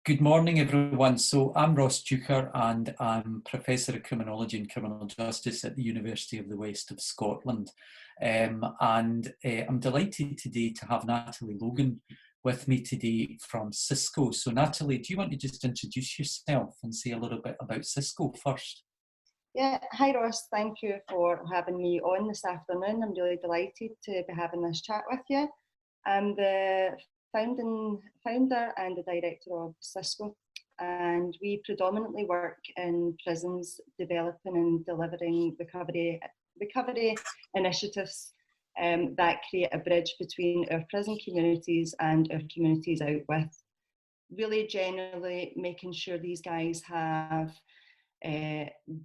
Good morning, everyone. So I'm Ross Deuchar and I'm Professor of Criminology and Criminal Justice at the University of the West of Scotland. I'm delighted today to have Natalie Logan with me today from SISCO. So Natalie, do you want to just introduce yourself and say a little bit about SISCO first? Yeah, hi Ross, thank you for having me on this afternoon. I'm really delighted to be having this chat with you. I'm the founder and the director of SISCO, and we predominantly work in prisons developing and delivering recovery initiatives that create a bridge between our prison communities and our communities out with. Really generally making sure these guys have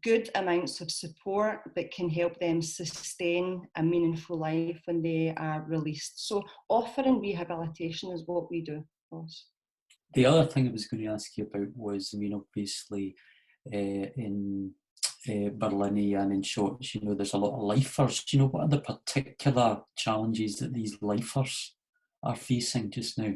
good amounts of support that can help them sustain a meaningful life when they are released. So offering rehabilitation is what we do, Ross. The other thing I was going to ask you about was, obviously in Berlin and in Shots, there's a lot of lifers. What are the particular challenges that these lifers are facing just now?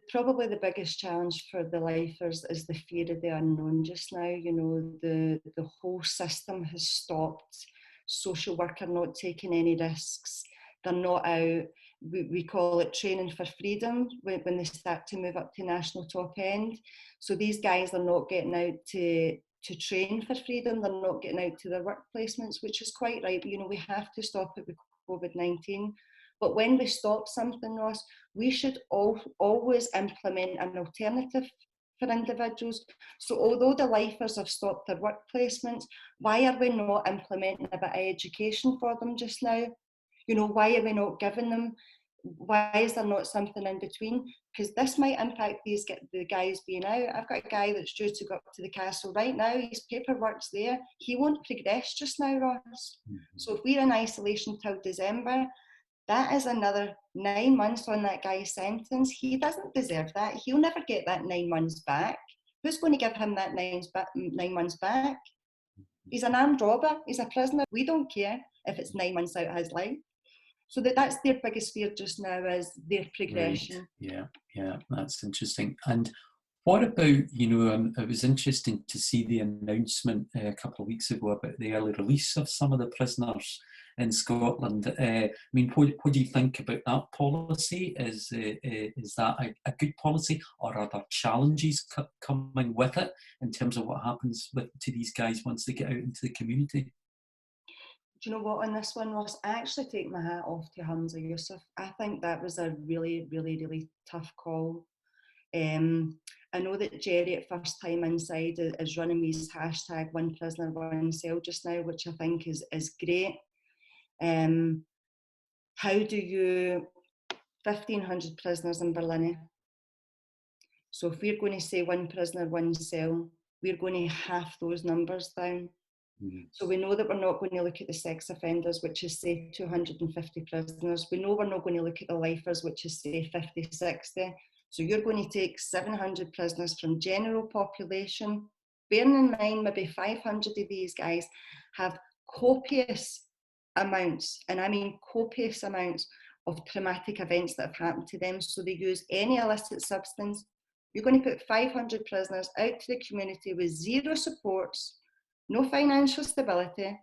Probably the biggest challenge for the lifers is the fear of the unknown just now. The whole system has stopped. Social work are not taking any risks. They're not out. We call it training for freedom when they start to move up to national top end. So these guys are not getting out to train for freedom. They're not getting out to their work placements, which is quite right. We have to stop it with Covid-19. But when we stop something, Ross, we should always implement an alternative for individuals. So although the lifers have stopped their work placements, why are we not implementing a bit of education for them just now? Why are we not giving them, why is there not something in between? Because this might impact the guys being out. I've got a guy that's due to go up to the castle right now. His paperwork's there. He won't progress just now, Ross. Mm-hmm. So if we're in isolation till December, that is another 9 months on that guy's sentence. He doesn't deserve that. He'll never get that 9 months back. Who's going to give him that 9 months back? He's an armed robber. He's a prisoner. We don't care if it's 9 months out of his life. So that's their biggest fear just now, is their progression. Right. Yeah, that's interesting. And what about, it was interesting to see the announcement a couple of weeks ago about the early release of some of the prisoners in Scotland. What do you think about that policy? Is that a good policy, or are there challenges coming with it in terms of what happens to these guys once they get out into the community? Do you know what, on this one, Ross, I actually take my hat off to Hamza Yusuf. I think that was a really, really, really tough call. I know that Jerry at First Time Inside is running his hashtag one prisoner, one cell just now, which I think is great. How do you 1,500 prisoners in Berlin? So if we're going to say one prisoner, one cell, we're going to half those numbers down. Mm-hmm. So we know that we're not going to look at the sex offenders, which is say 250 prisoners. We know we're not going to look at the lifers, which is say 50, 60. So you're going to take 700 prisoners from general population. Bearing in mind, maybe 500 of these guys have copious amounts, and I mean copious amounts of traumatic events that have happened to them. So they use any illicit substance. You're going to put 500 prisoners out to the community with zero supports, no financial stability,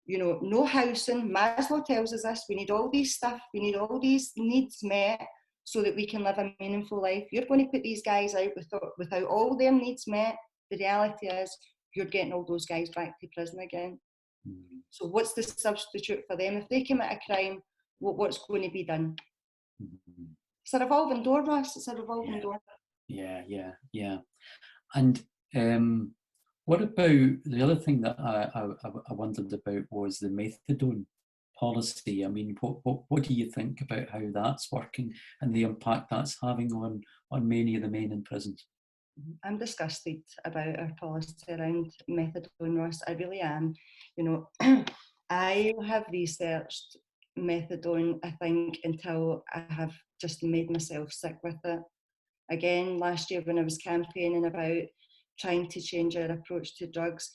no housing. Maslow tells us this. We need all these stuff. We need all these needs met so that we can live a meaningful life. You're going to put these guys out without all their needs met. The reality is you're getting all those guys back to prison again. Mm-hmm. So what's the substitute for them? If they commit a crime, what's going to be done? Mm-hmm. It's a revolving door, Ross. It's a revolving door. Yeah. And what about the other thing that I wondered about was the methadone policy? What do you think about how that's working and the impact that's having on many of the men in prisons? I'm disgusted about our policy around methadone, Ross. I really am. I have researched methadone, I think, until I have just made myself sick with it. Again, last year when I was campaigning about trying to change our approach to drugs,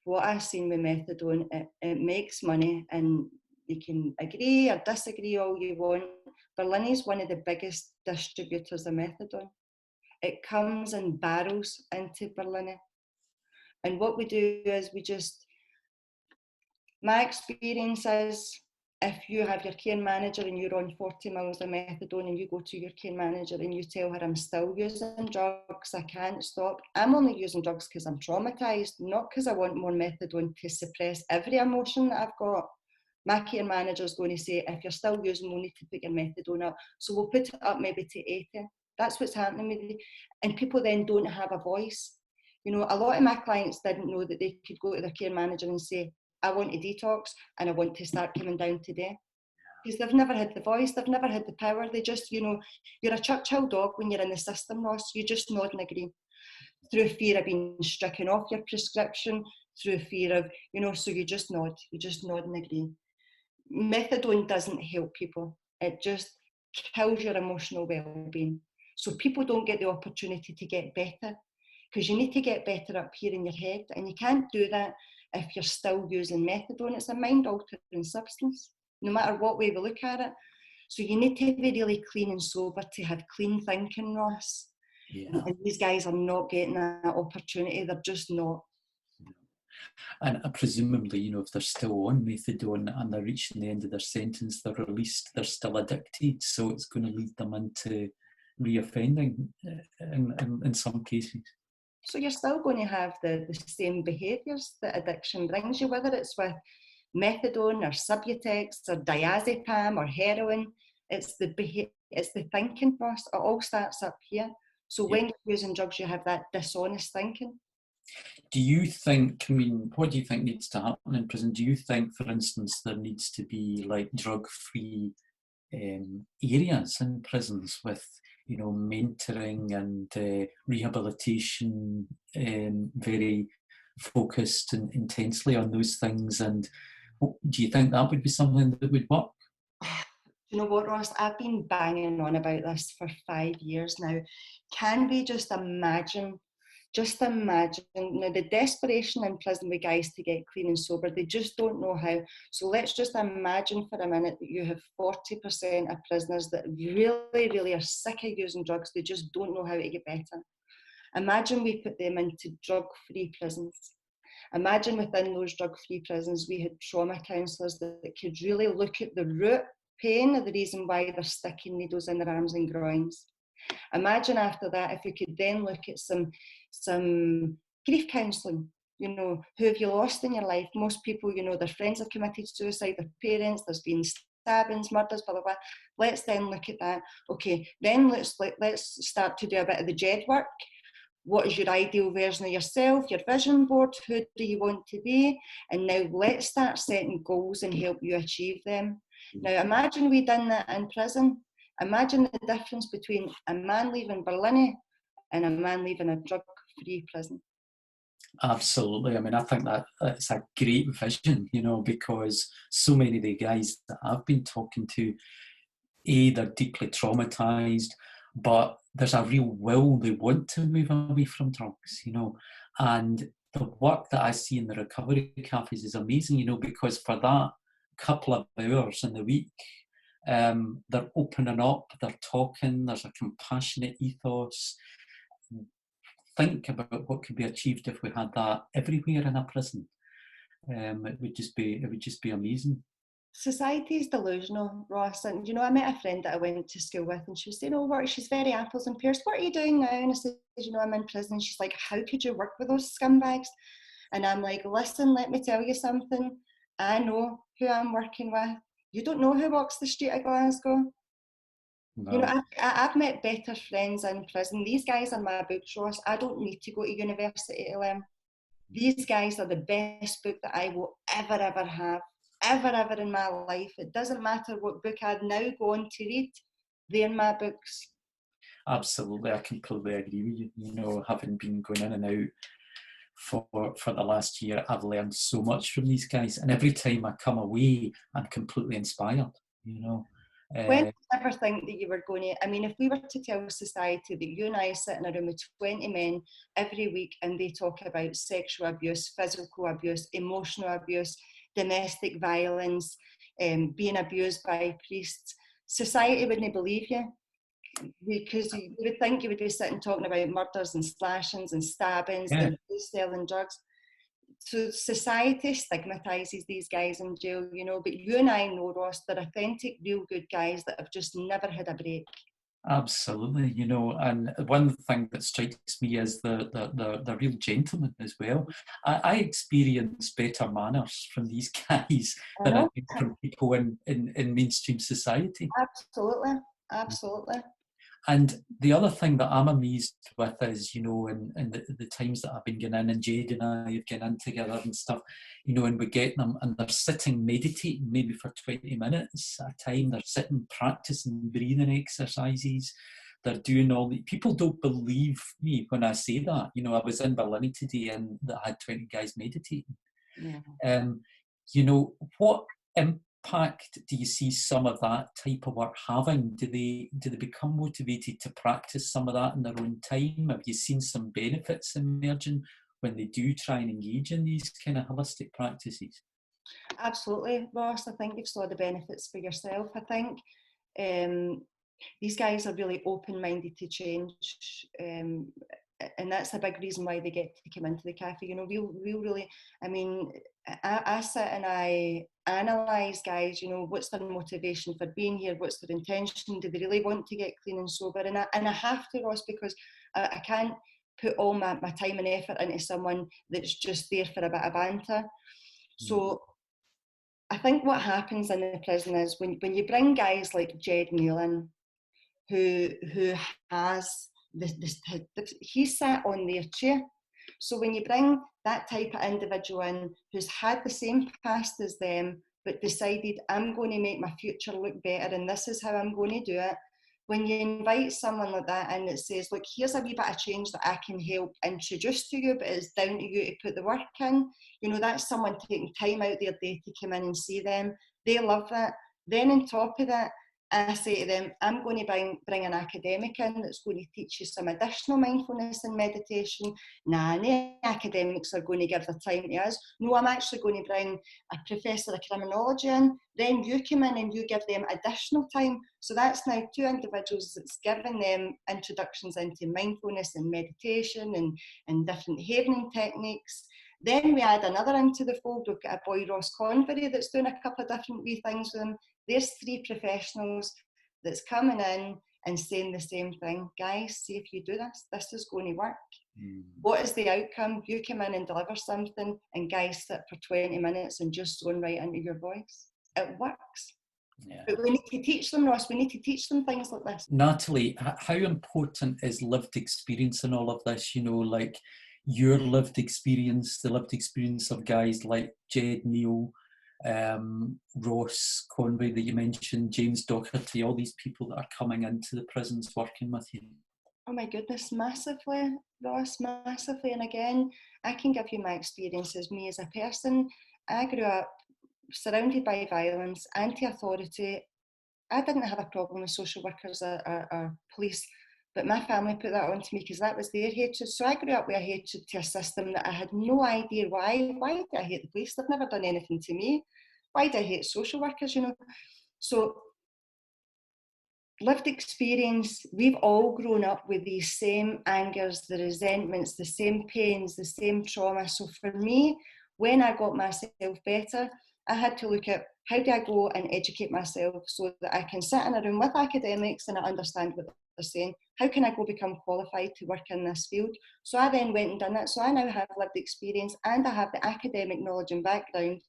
what I've seen with methadone, it makes money in you can agree or disagree all you want. Berlin is one of the biggest distributors of methadone. It comes in barrels into Berlin. And what we do is my experience is, if you have your care manager and you're on 40 mils of methadone and you go to your care manager and you tell her, I'm still using drugs, I can't stop. I'm only using drugs because I'm traumatised, not because I want more methadone to suppress every emotion that I've got. My care manager is going to say, if you're still using, we'll need to put your methadone up. So we'll put it up maybe to 80. That's what's happening with me. And people then don't have a voice. You know, a lot of my clients didn't know that they could go to their care manager and say, I want to detox and I want to start coming down today. Because they've never had the voice, they've never had the power. They just, you know, you're a Churchill dog when you're in the system, Ross. You just nod and agree. Through fear of being stricken off your prescription, through fear of, you know, so you just nod and agree. Methadone doesn't help people. It just kills your emotional well-being. So people don't get the opportunity to get better, because you need to get better up here in your head, and you can't do that if you're still using methadone. It's a mind-altering substance, no matter what way we look at it. So you need to be really clean and sober to have clean thinking, Ross. Yeah. And these guys are not getting that opportunity. They're just not. And presumably, you know, if they're still on methadone and they're reaching the end of their sentence, they're released, they're still addicted. So it's going to lead them into reoffending in some cases. So you're still going to have the same behaviours that addiction brings you, whether it's with methadone or Subutex or diazepam or heroin. It's the thinking process. It all starts up here. So when you're using drugs, you have that dishonest thinking. Do you think, I mean, what do you think needs to happen in prison? Do you think, for instance, there needs to be like drug-free areas in prisons with, you know, mentoring and rehabilitation, very focused and intensely on those things? And do you think that would be something that would work? You know what, Ross? I've been banging on about this for 5 years now. Can we just imagine, now the desperation in prison with guys to get clean and sober, they just don't know how. So let's just imagine for a minute that you have 40% of prisoners that really, really are sick of using drugs. They just don't know how to get better. Imagine we put them into drug-free prisons. Imagine within those drug-free prisons, we had trauma counsellors that could really look at the root pain of the reason why they're sticking needles in their arms and groins. Imagine after that, if we could then look at some grief counselling. You know, who have you lost in your life? Most people, you know, their friends have committed suicide, their parents, there's been stabbings, murders, blah, blah, blah. Let's then look at that. Okay, then let's start to do a bit of the JED work. What is your ideal version of yourself, your vision board? Who do you want to be? And now let's start setting goals and help you achieve them. Now imagine we done that in prison. Imagine the difference between a man leaving Berlin and a man leaving a drug-free prison. Absolutely. I mean, I think that it's a great vision, you know, because so many of the guys that I've been talking to, they're deeply traumatised, but there's a real will, they want to move away from drugs, you know, and the work that I see in the recovery cafes is amazing, you know, because for that couple of hours in the week, they're opening up, they're talking, there's a compassionate ethos. Think about what could be achieved if we had that everywhere in a prison. It would just be amazing. Society is delusional, Ross. And you know, I met a friend that I went to school with, and she was saying, "Oh, she's very apples and pears. What are you doing now?" And I said, "You know, I'm in prison." And she's like, "How could you work with those scumbags?" And I'm like, "Listen, let me tell you something. I know who I'm working with. You don't know who walks the street of Glasgow." No. You know, I've met better friends in prison. These guys are my books, Ross. I don't need to go to university to learn. These guys are the best book that I will ever have, ever in my life. It doesn't matter what book I now go on to read. They're my books. Absolutely, I completely agree with you. You know, having been going in and out for the last year, I've learned so much from these guys, and every time I come away, I'm completely inspired. You know. When did you ever think that you were going to, I mean, if we were to tell society that you and I sit in a room with 20 men every week and they talk about sexual abuse, physical abuse, emotional abuse, domestic violence, being abused by priests, society wouldn't believe you, because you would think you would be sitting talking about murders and slashings and stabbings and selling drugs. So society stigmatises these guys in jail, you know, but you and I know, Ross, they're authentic, real good guys that have just never had a break. Absolutely, you know, and one thing that strikes me is the real gentleman as well. I experience better manners from these guys than I do from people in mainstream society. Absolutely, absolutely. And the other thing that I'm amazed with is, you know, in the times that I've been getting in, and Jade and I have getting in together and stuff, you know, and we get them and they're sitting meditating maybe for 20 minutes at a time. They're sitting practicing breathing exercises. They're doing all the... People don't believe me when I say that. You know, I was in Berlin today and I had 20 guys meditating. Yeah. You know, what impact do you see some of that type of work having? Do they become motivated to practice some of that in their own time? Have you seen some benefits emerging when they do try and engage in these kind of holistic practices? Absolutely, Ross. I think you've saw the benefits for yourself. I think these guys are really open-minded to change, and that's a big reason why they get to come into the cafe. You know, we'll really, I mean, I sit and I analyse guys, you know, what's their motivation for being here, what's their intention, do they really want to get clean and sober? And I have to, Ross, because I can't put all my time and effort into someone that's just there for a bit of banter. So I think what happens in the prison is when you bring guys like Jed Neal in, who has he sat on their chair. So when you bring that type of individual in who's had the same past as them, but decided, I'm going to make my future look better and this is how I'm going to do it. When you invite someone like that in that says, look, here's a wee bit of change that I can help introduce to you, but it's down to you to put the work in. You know, that's someone taking time out their day to come in and see them. They love that. Then on top of that, I say to them, I'm going to bring an academic in that's going to teach you some additional mindfulness and meditation. Nah, no academics are going to give their time to us. No, I'm actually going to bring a professor of criminology in. Then you come in and you give them additional time. So that's now two individuals that's giving them introductions into mindfulness and meditation and different havening techniques. Then we add another into the fold. We've got a boy, Ross Convery, that's doing a couple of different wee things with them. There's three professionals that's coming in and saying the same thing. Guys, see if you do this is going to work. What is the outcome? You come in and deliver something and guys sit for 20 minutes and just zone right into your voice. It works. Yeah. But we need to teach them, Ross, we need to teach them things like this. Natalie, how important is lived experience in all of this? You know, like your lived experience, the lived experience of guys like Jed Neal, Ross Conway that you mentioned, James Doherty, all these people that are coming into the prisons working with you? Oh my goodness, massively, Ross, massively. And again, I can give you my experience as me as a person. I grew up surrounded by violence, anti-authority. I didn't have a problem with social workers or police, but my family put that onto me because that was their hatred. So I grew up with a hatred to a system that I had no idea why. Why did I hate the police? They've never done anything to me. Why do I hate social workers, you know? So lived experience, we've all grown up with these same angers, the resentments, the same pains, the same trauma. So for me, when I got myself better, I had to look at how do I go and educate myself so that I can sit in a room with academics and I understand what they're saying. How can I go become qualified to work in this field? So I then went and done that. So I now have lived experience and I have the academic knowledge and background.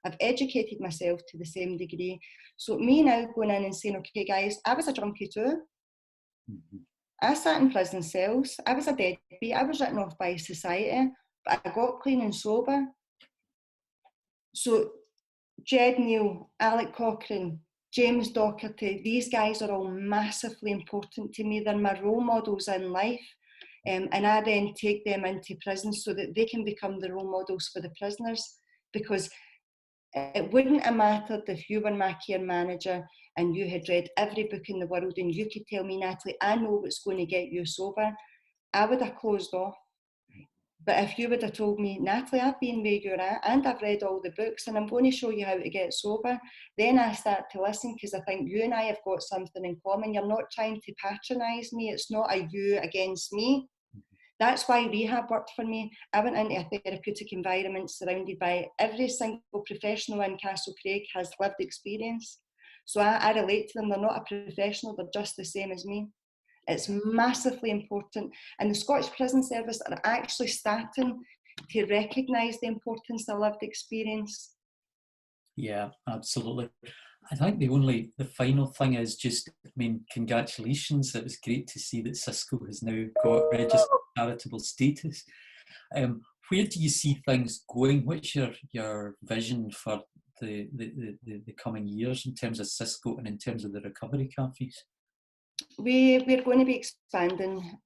I've educated myself to the same degree. So me now going in and saying, okay guys, I was a junkie too. I sat in prison cells. I was a deadbeat. I was written off by society, but I got clean and sober. So Jed Neal, Alec Cochrane, James Doherty, these guys are all massively important to me. They're my role models in life. And I then take them into prison so that they can become the role models for the prisoners, because it wouldn't have mattered if you were my care manager and you had read every book in the world and you could tell me, Natalie, I know what's going to get you sober. I would have closed off. But if you would have told me, Natalie, I've been where you're at and I've read all the books and I'm going to show you how to get sober, then I start to listen, because I think you and I have got something in common. You're not trying to patronise me. It's not a you against me. That's why rehab worked for me. I went into a therapeutic environment surrounded by every single professional in Castlecraig has lived experience. So I relate to them. They're not a professional, they're just the same as me. It's massively important. And the Scottish Prison Service are actually starting to recognise the importance of lived experience. Yeah, absolutely. I think the final thing is just, I mean, congratulations. It was great to see that SISCO has now got registered charitable status. Where do you see things going? What's your vision for the coming years in terms of SISCO and in terms of the recovery cafes? We're going to be expanding,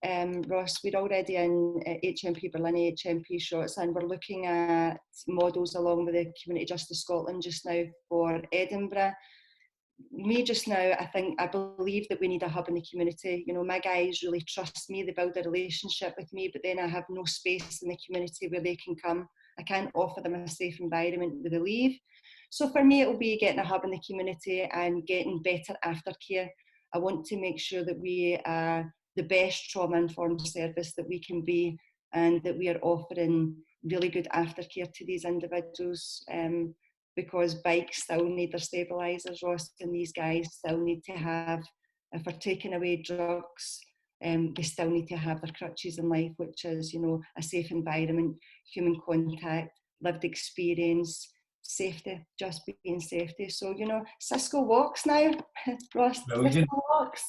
Ross. We're already in HMP Berlin, HMP Shotts, and we're looking at models along with the Community Justice Scotland just now for Edinburgh. Me just now, I believe that we need a hub in the community. You know, my guys really trust me, they build a relationship with me, but then I have no space in the community where they can come. I can't offer them a safe environment where they leave. So for me, it will be getting a hub in the community and getting better aftercare. I want to make sure that we are the best trauma-informed service that we can be, and that we are offering really good aftercare to these individuals. Because bikes still need their stabilisers, Ross, and these guys still need to have, if we're taking away drugs, they still need to have their crutches in life, which is, you know, a safe environment, human contact, lived experience, safety, just being safety. So, you know, SISCO walks now, Ross. Brilliant. SISCO walks.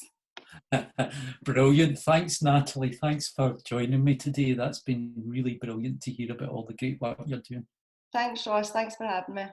Brilliant. Thanks, Natalie. Thanks for joining me today. That's been really brilliant to hear about all the great work you're doing. Thanks, Ross. Thanks for having me.